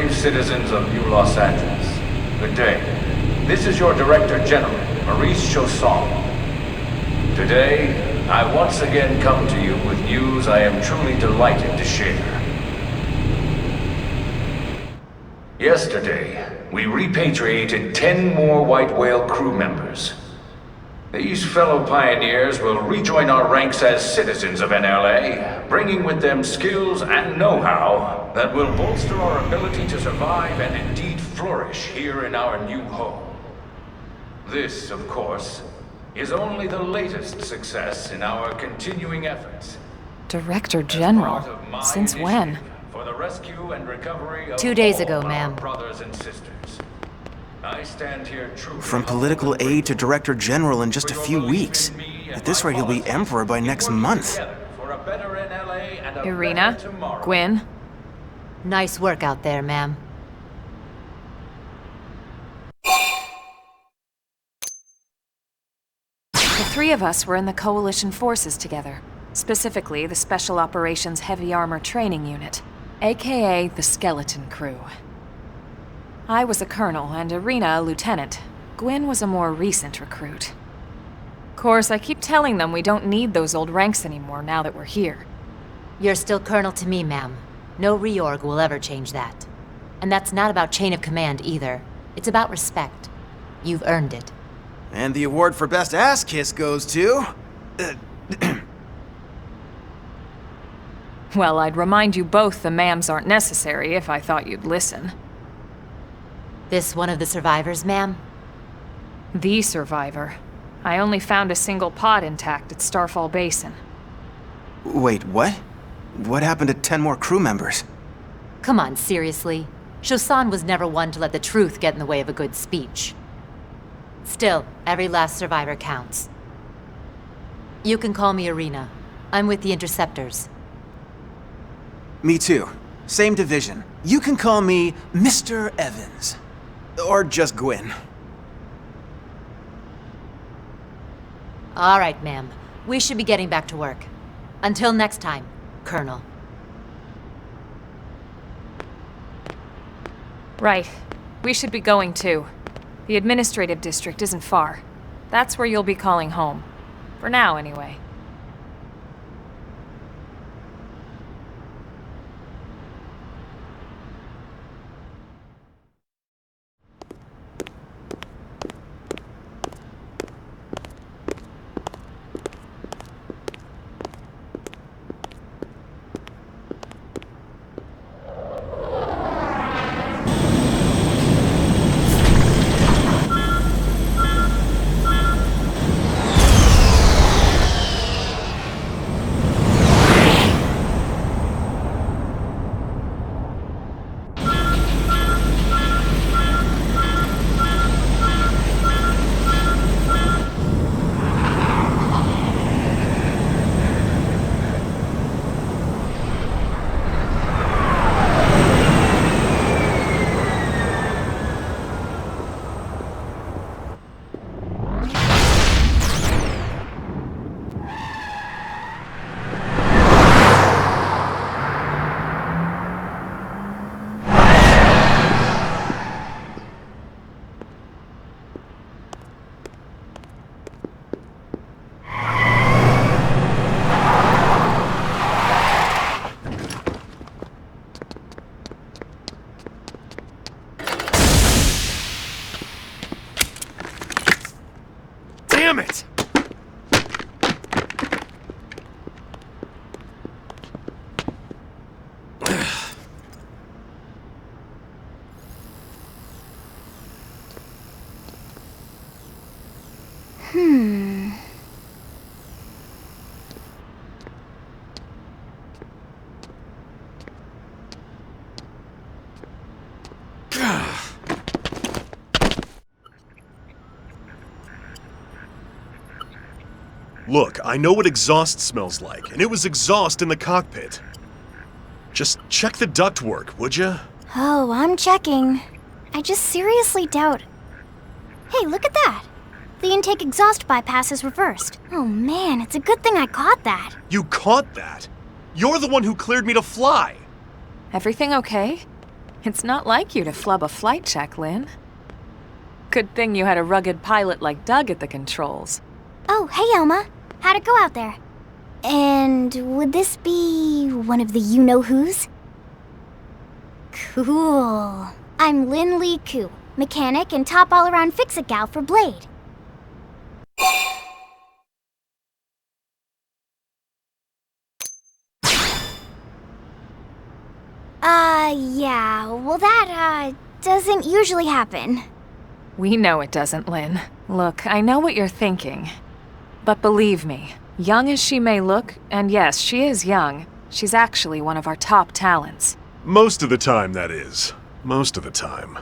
brave citizens of New Los Angeles. Good day. This is your Director General, Maurice Chausson. Today, I once again come to you with news I am truly delighted to share. Yesterday, we repatriated 10 more White Whale crew members. These fellow pioneers will rejoin our ranks as citizens of NLA, bringing with them skills and know-how that will bolster our ability to survive and indeed flourish here in our new home. This, of course, is only the latest success in our continuing efforts. Director General? Since when? For the rescue and recovery of 2 days ago, all our ma'am. brothers and sisters. I stand here truly From political aide to director general in just a few weeks. At this rate, he'll be emperor by next month. Irina? Gwyn? Nice work out there, ma'am. The three of us were in the Coalition forces together. Specifically, the Special Operations Heavy Armor Training Unit, aka the Skeleton Crew. I was a colonel and Irina a lieutenant. Gwyn was a more recent recruit. Of course, I keep telling them we don't need those old ranks anymore now that we're here. You're still colonel to me, ma'am. No reorg will ever change that. And that's not about chain of command either. It's about respect. You've earned it. And the award for best ass kiss goes to... Well, I'd remind you both the ma'ams aren't necessary if I thought you'd listen. This one of the survivors, ma'am? The survivor. I only found a single pod intact at Starfall Basin. Wait, what? What happened to 10 more crew members? Come on, seriously? Chausson was never one to let the truth get in the way of a good speech. Still, every last survivor counts. You can call me Irina. I'm with the Interceptors. Me too. Same division. You can call me Mr. Evans. Or just Gwyn. All right, ma'am. We should be getting back to work. Until next time, Colonel. Right. We should be going too. The administrative district isn't far. That's where you'll be calling home. For now, anyway. Damn it! Look, I know what exhaust smells like, and it was exhaust in the cockpit. Just check the ductwork, would ya? Oh, I'm checking. I just seriously doubt... Hey, look at that! The intake exhaust bypass is reversed. Oh man, it's a good thing I caught that. You caught that? You're the one who cleared me to fly! Everything okay? It's not like you to flub a flight check, Lynn. Good thing you had a rugged pilot like Doug at the controls. Oh, hey, Elma. How'd it go out there? And would this be one of the you-know-whos? Cool. I'm Lynn Lee Koo, mechanic and top all-around fix-it gal for Blade. Yeah, well that, doesn't usually happen. We know it doesn't, Lynn. Look, I know what you're thinking. But believe me, young as she may look, and yes, she is young, she's actually one of our top talents. Most of the time, that is. Most of the time.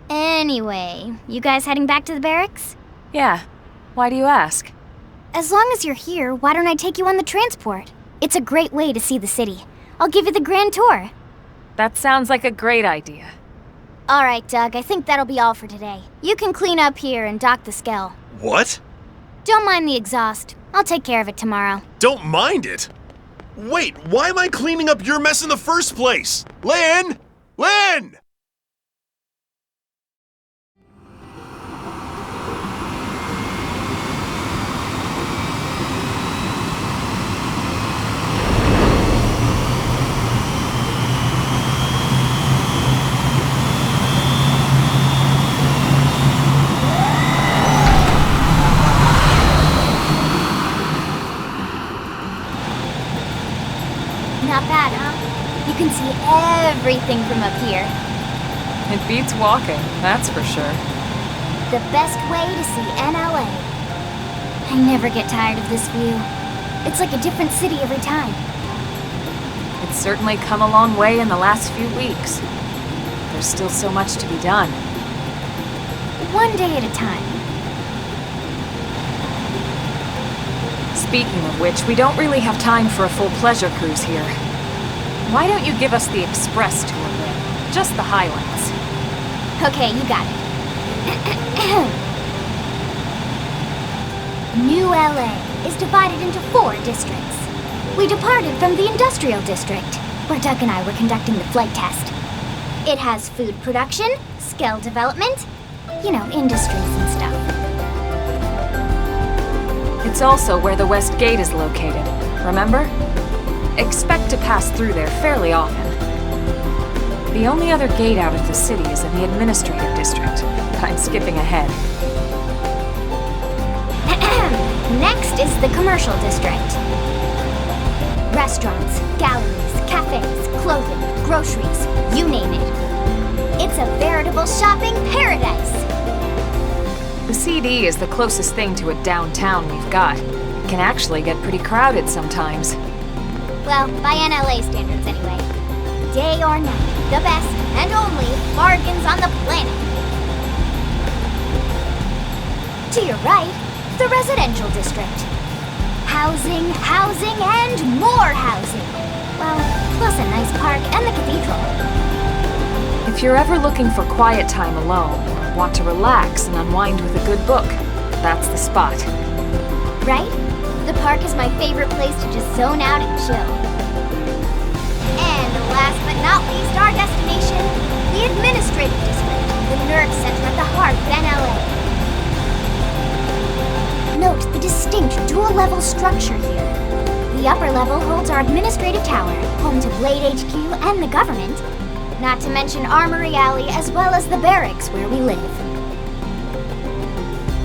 Anyway, you guys heading back to the barracks? Yeah. Why do you ask? As long as you're here, why don't I take you on the transport? It's a great way to see the city. I'll give you the grand tour. That sounds like a great idea. All right, Doug, I think that'll be all for today. You can clean up here and dock the Skell. What? Don't mind the exhaust. I'll take care of it tomorrow. Don't mind it? Wait, why am I cleaning up your mess in the first place? Lynn! Lynn! Not bad, huh? You can see everything from up here. It beats walking, that's for sure. The best way to see NLA. I never get tired of this view. It's like a different city every time. It's certainly come a long way in the last few weeks. There's still so much to be done. One day at a time. Speaking of which, we don't really have time for a full pleasure cruise here. Why don't you give us the express tour, Lynn? Just the highlights. Okay, you got it. New LA is divided into 4 districts. We departed from the industrial district, where Doug and I were conducting the flight test. It has food production, skill development, you know, industries and stuff. It's also where the West Gate is located, remember? Expect to pass through there fairly often. The only other gate out of the city is in the administrative district. I'm skipping ahead. Next is the commercial district. Restaurants, galleries, cafes, clothing, groceries, you name it. It's a veritable shopping paradise. The CD is the closest thing to a downtown we've got. It can actually get pretty crowded sometimes. Well, by NLA standards anyway. Day or night, the best and only bargains on the planet. To your right, the residential district. Housing, housing, and more housing. Well, plus a nice park and the cathedral. If you're ever looking for quiet time alone, or want to relax and unwind with a good book, that's the spot. Right? The park is my favorite place to just zone out and chill. And last but not least, our destination, the administrative district, the nerve center at the heart of NLA. Note the distinct dual-level structure here. The upper level holds our administrative tower, home to Blade HQ and the government, not to mention Armory Alley as well as the barracks where we live.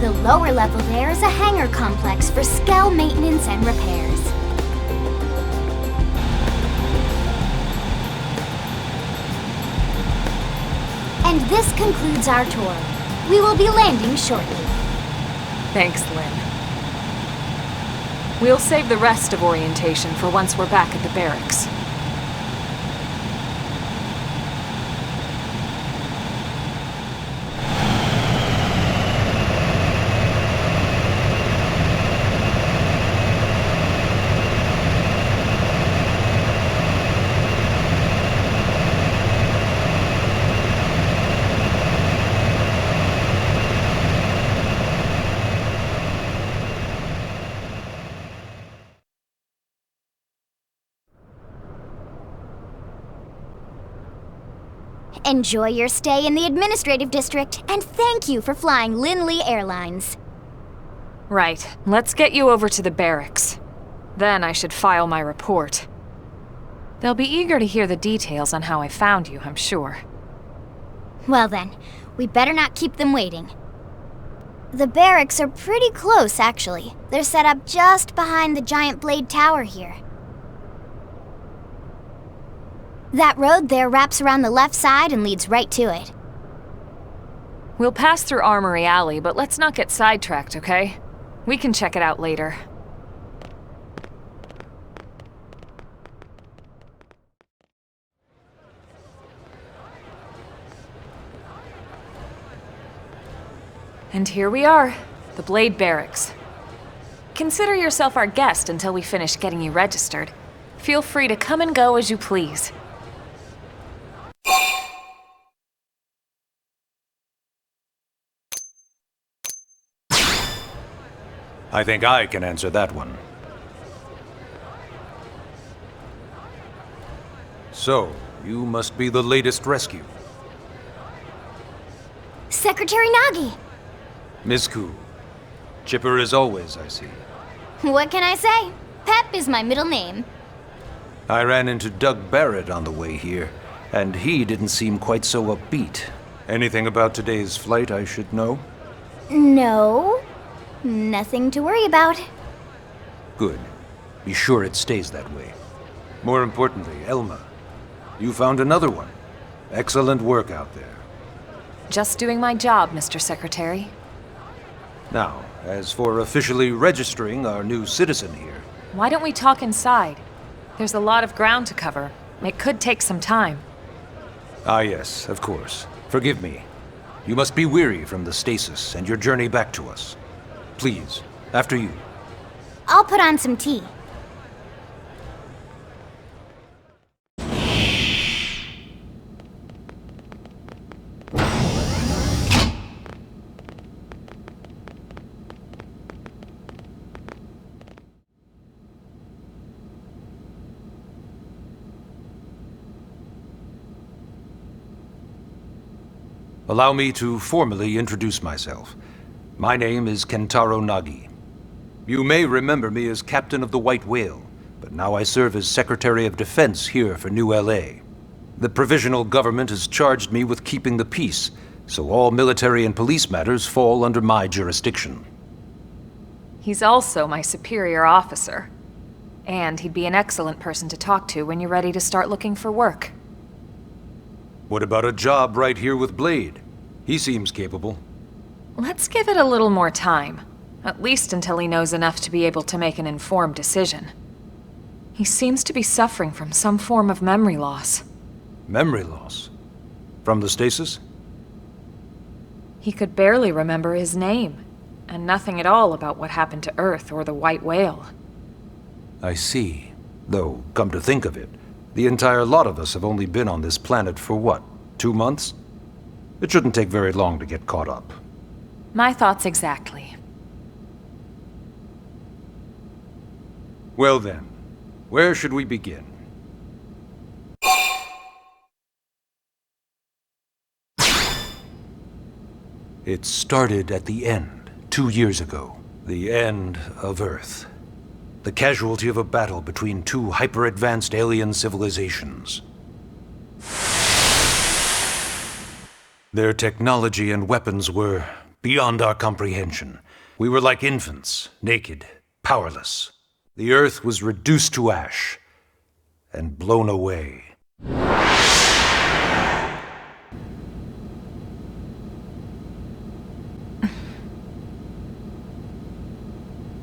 The lower level there is a hangar complex for Skell maintenance and repairs. And this concludes our tour. We will be landing shortly. Thanks, Lynn. We'll save the rest of orientation for once we're back at the barracks. Enjoy your stay in the administrative district, and thank you for flying Linley Airlines. Right, let's get you over to the barracks. Then I should file my report. They'll be eager to hear the details on how I found you, I'm sure. Well then, we better not keep them waiting. The barracks are pretty close, actually. They're set up just behind the giant blade tower here. That road there wraps around the left side and leads right to it. We'll pass through Armory Alley, but let's not get sidetracked, okay? We can check it out later. And here we are, the Blade Barracks. Consider yourself our guest until we finish getting you registered. Feel free to come and go as you please. I think I can answer that one. So, you must be the latest rescue. Secretary Nagi! Miss Koo. Chipper as always, I see. What can I say? Pep is my middle name. I ran into Doug Barrett on the way here, and he didn't seem quite so upbeat. Anything about today's flight I should know? No. Nothing to worry about. Good. Be sure it stays that way. More importantly, Elma, you found another one. Excellent work out there. Just doing my job, Mr. Secretary. Now, as for officially registering our new citizen here... Why don't we talk inside? There's a lot of ground to cover. It could take some time. Ah yes, of course. Forgive me. You must be weary from the stasis and your journey back to us. Please, after you. I'll put on some tea. Allow me to formally introduce myself. My name is Kentaro Nagi. You may remember me as Captain of the White Whale, but now I serve as Secretary of Defense here for New LA. The provisional government has charged me with keeping the peace, so all military and police matters fall under my jurisdiction. He's also my superior officer. And he'd be an excellent person to talk to when you're ready to start looking for work. What about a job right here with Blade? He seems capable. Let's give it a little more time. At least until he knows enough to be able to make an informed decision. He seems to be suffering from some form of memory loss. Memory loss? From the stasis? He could barely remember his name, and nothing at all about what happened to Earth or the White Whale. I see. Though, come to think of it, the entire lot of us have only been on this planet for what, 2 months? It shouldn't take very long to get caught up. My thoughts exactly. Well then, where should we begin? It started at the end, 2 years ago. The end of Earth. The casualty of a battle between two hyper-advanced alien civilizations. Their technology and weapons were beyond our comprehension. We were like infants, naked, powerless. The Earth was reduced to ash and blown away.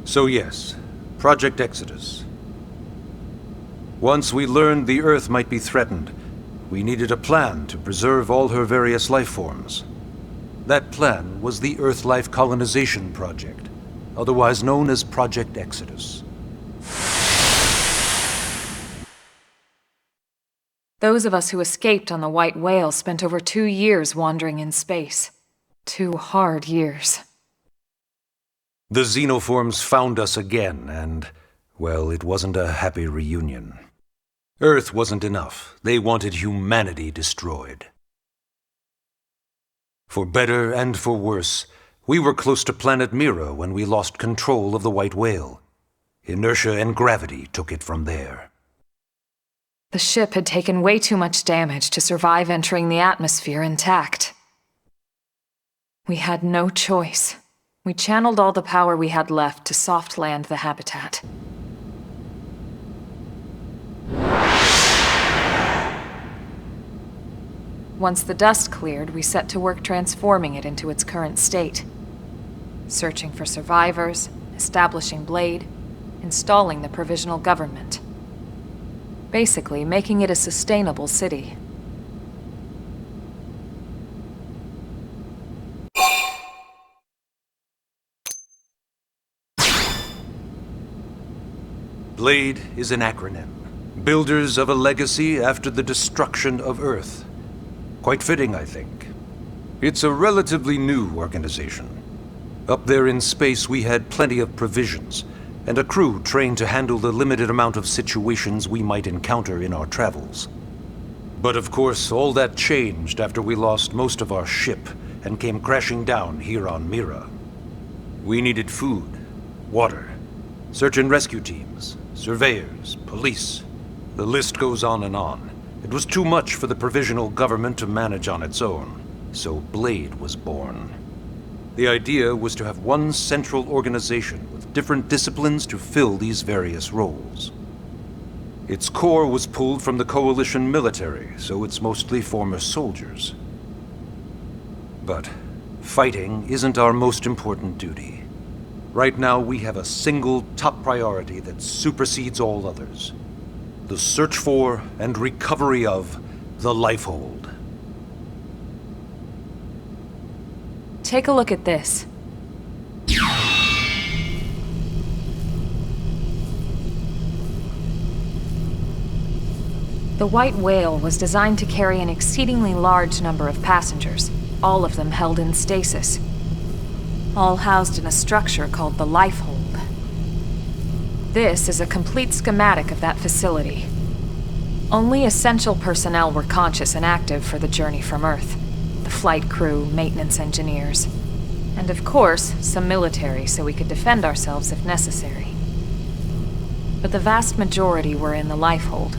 So yes, Project Exodus. Once we learned the Earth might be threatened, we needed a plan to preserve all her various life forms. That plan was the Earth Life Colonization Project, otherwise known as Project Exodus. Those of us who escaped on the White Whale spent over 2 years wandering in space. 2 hard years. The xenoforms found us again, and, well, it wasn't a happy reunion. Earth wasn't enough. They wanted humanity destroyed. For better and for worse, we were close to planet Mira when we lost control of the White Whale. Inertia and gravity took it from there. The ship had taken way too much damage to survive entering the atmosphere intact. We had no choice. We channeled all the power we had left to soft land the habitat. Once the dust cleared, we set to work transforming it into its current state. Searching for survivors, establishing Blade, installing the provisional government. Basically, making it a sustainable city. Blade is an acronym. Builders of a legacy after the destruction of Earth. Quite fitting, I think. It's a relatively new organization. Up there in space, we had plenty of provisions, and a crew trained to handle the limited amount of situations we might encounter in our travels. But of course, all that changed after we lost most of our ship and came crashing down here on Mira. We needed food, water, search and rescue teams, surveyors, police. The list goes on and on. It was too much for the provisional government to manage on its own, so Blade was born. The idea was to have one central organization with different disciplines to fill these various roles. Its core was pulled from the Coalition military, so it's mostly former soldiers. But fighting isn't our most important duty. Right now, we have a single top priority that supersedes all others. The search for and recovery of the Lifehold. Take a look at this. The White Whale was designed to carry an exceedingly large number of passengers, all of them held in stasis. All housed in a structure called the Lifehold. This is a complete schematic of that facility. Only essential personnel were conscious and active for the journey from Earth. The flight crew, maintenance engineers, and of course, some military so we could defend ourselves if necessary. But the vast majority were in the Lifehold.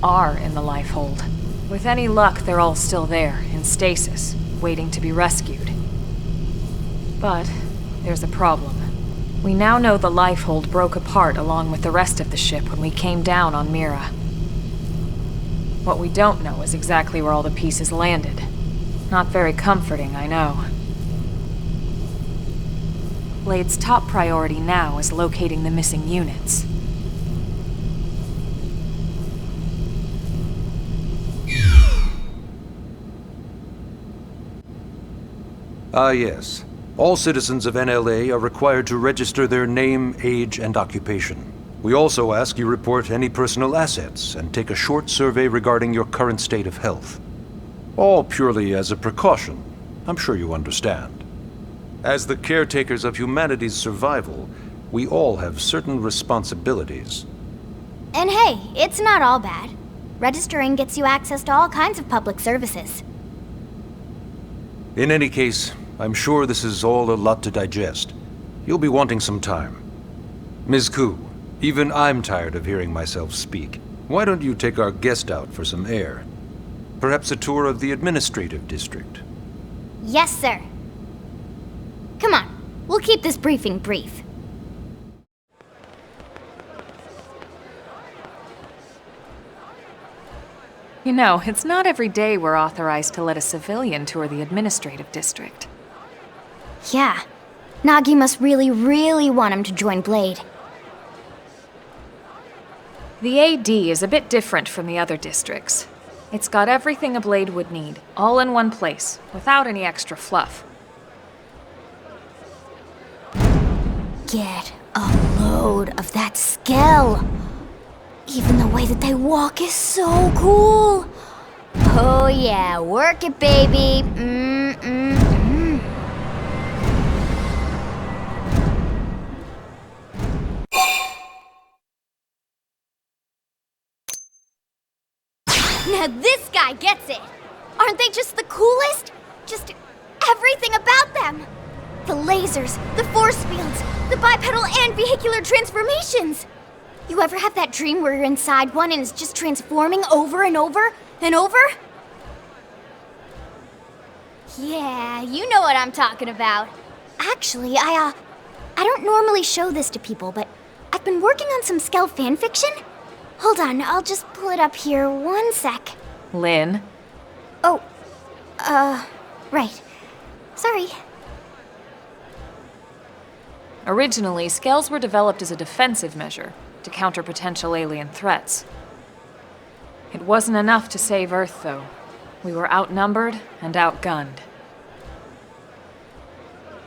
Are in the Lifehold. With any luck, they're all still there, in stasis, waiting to be rescued. But there's a problem. We now know the Lifehold broke apart along with the rest of the ship when we came down on Mira. What we don't know is exactly where all the pieces landed. Not very comforting, I know. Blade's top priority now is locating the missing units. Ah, yes. All citizens of NLA are required to register their name, age, and occupation. We also ask you report any personal assets and take a short survey regarding your current state of health. All purely as a precaution. I'm sure you understand. As the caretakers of humanity's survival, we all have certain responsibilities. And hey, it's not all bad. Registering gets you access to all kinds of public services. In any case, I'm sure this is all a lot to digest. You'll be wanting some time. Ms. Ku, even I'm tired of hearing myself speak. Why don't you take our guest out for some air? Perhaps a tour of the administrative district. Yes, sir. Come on, we'll keep this briefing brief. You know, it's not every day we're authorized to let a civilian tour the administrative district. Yeah. Nagi must really want him to join Blade. The AD is a bit different from the other districts. It's got everything a Blade would need, all in one place, without any extra fluff. Get a load of that skill. Even the way that they walk is so cool. Oh yeah, work it, baby. Now this guy gets it! Aren't they just the coolest? Just everything about them! The lasers, the force fields, the bipedal and vehicular transformations! You ever have that dream where you're inside one and it's just transforming over and over and over? Yeah, you know what I'm talking about. Actually, I don't normally show this to people, but I've been working on some Skell fanfiction. Hold on, I'll just pull it up here 1 sec. Lynn? Oh, right. Sorry. Originally, Skells were developed as a defensive measure to counter potential alien threats. It wasn't enough to save Earth, though. We were outnumbered and outgunned.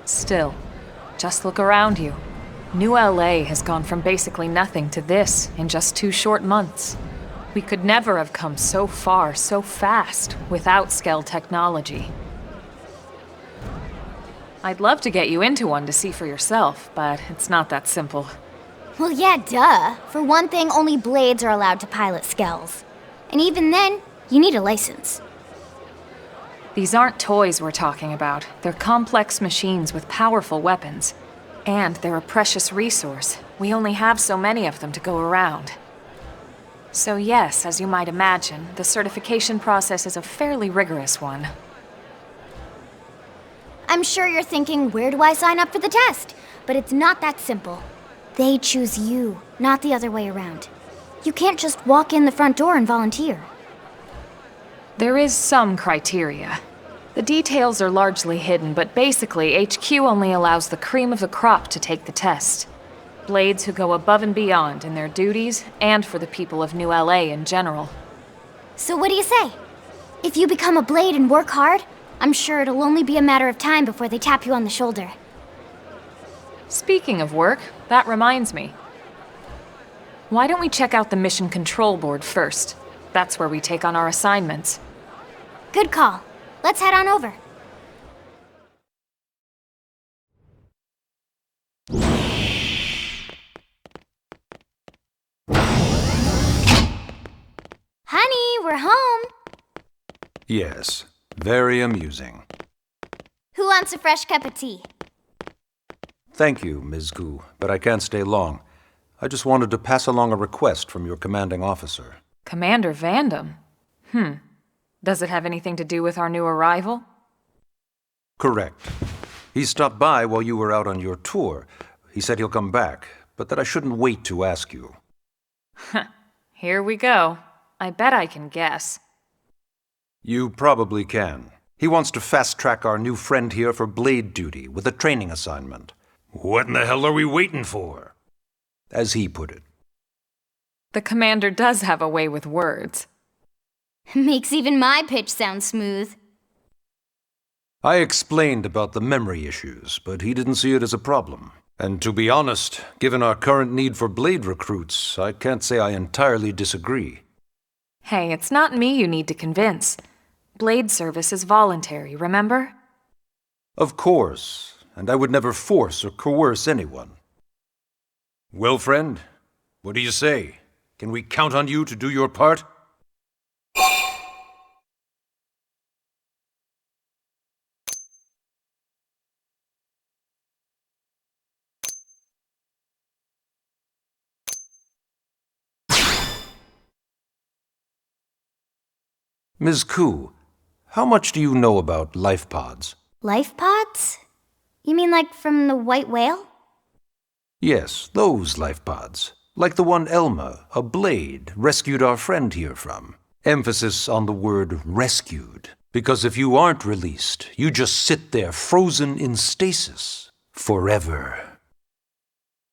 Still, just look around you. New LA has gone from basically nothing to this in just 2 short months. We could never have come so far so fast without Skell technology. I'd love to get you into one to see for yourself, but it's not that simple. Well, yeah, duh. For one thing, only Blades are allowed to pilot Skells. And even then, you need a license. These aren't toys we're talking about. They're complex machines with powerful weapons. And they're a precious resource. We only have so many of them to go around. So yes, as you might imagine, the certification process is a fairly rigorous one. I'm sure you're thinking, where do I sign up for the test? But it's not that simple. They choose you, not the other way around. You can't just walk in the front door and volunteer. There is some criteria. The details are largely hidden, but basically, HQ only allows the cream of the crop to take the test. Blades who go above and beyond in their duties, and for the people of New LA in general. So what do you say? If you become a Blade and work hard, I'm sure it'll only be a matter of time before they tap you on the shoulder. Speaking of work, that reminds me. Why don't we check out the Mission Control Board first? That's where we take on our assignments. Good call. Let's head on over. Honey, we're home. Yes, very amusing. Who wants a fresh cup of tea? Thank you, Ms. Gu, but I can't stay long. I just wanted to pass along a request from your commanding officer. Commander Vandam? Does it have anything to do with our new arrival? Correct. He stopped by while you were out on your tour. He said he'll come back, but that I shouldn't wait to ask you. Here we go. I bet I can guess. You probably can. He wants to fast-track our new friend here for Blade duty with a training assignment. What in the hell are we waiting for? As he put it. The commander does have a way with words. Makes even my pitch sound smooth. I explained about the memory issues, but he didn't see it as a problem. And to be honest, given our current need for Blade recruits, I can't say I entirely disagree. Hey, it's not me you need to convince. Blade service is voluntary, remember? Of course, and I would never force or coerce anyone. Well, friend, what do you say? Can we count on you to do your part? Ms. Ku, how much do you know about life pods? Life pods? You mean like from the white whale? Yes, those life pods. Like the one Elma, a Blade, rescued our friend here from. Emphasis on the word rescued. Because if you aren't released, you just sit there frozen in stasis. Forever.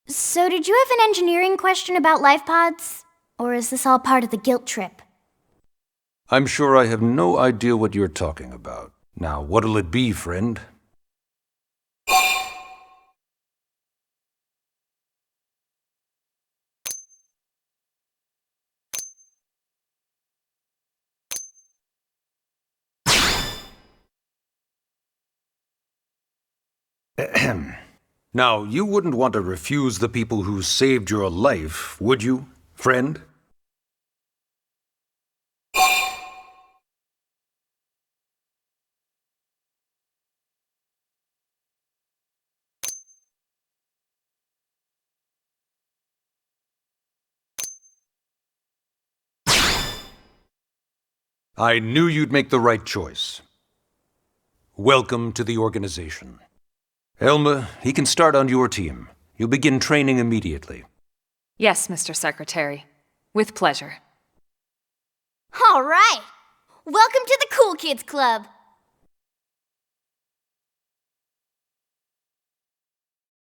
So did you have an engineering question about life pods? Or is this all part of the guilt trip? I'm sure I have no idea what you're talking about. Now, what'll it be, friend? Now, you wouldn't want to refuse the people who saved your life, would you, friend? I knew you'd make the right choice. Welcome to the organization. Elma, he can start on your team. You'll begin training immediately. Yes, Mr. Secretary. With pleasure. All right. Welcome to the Cool Kids Club.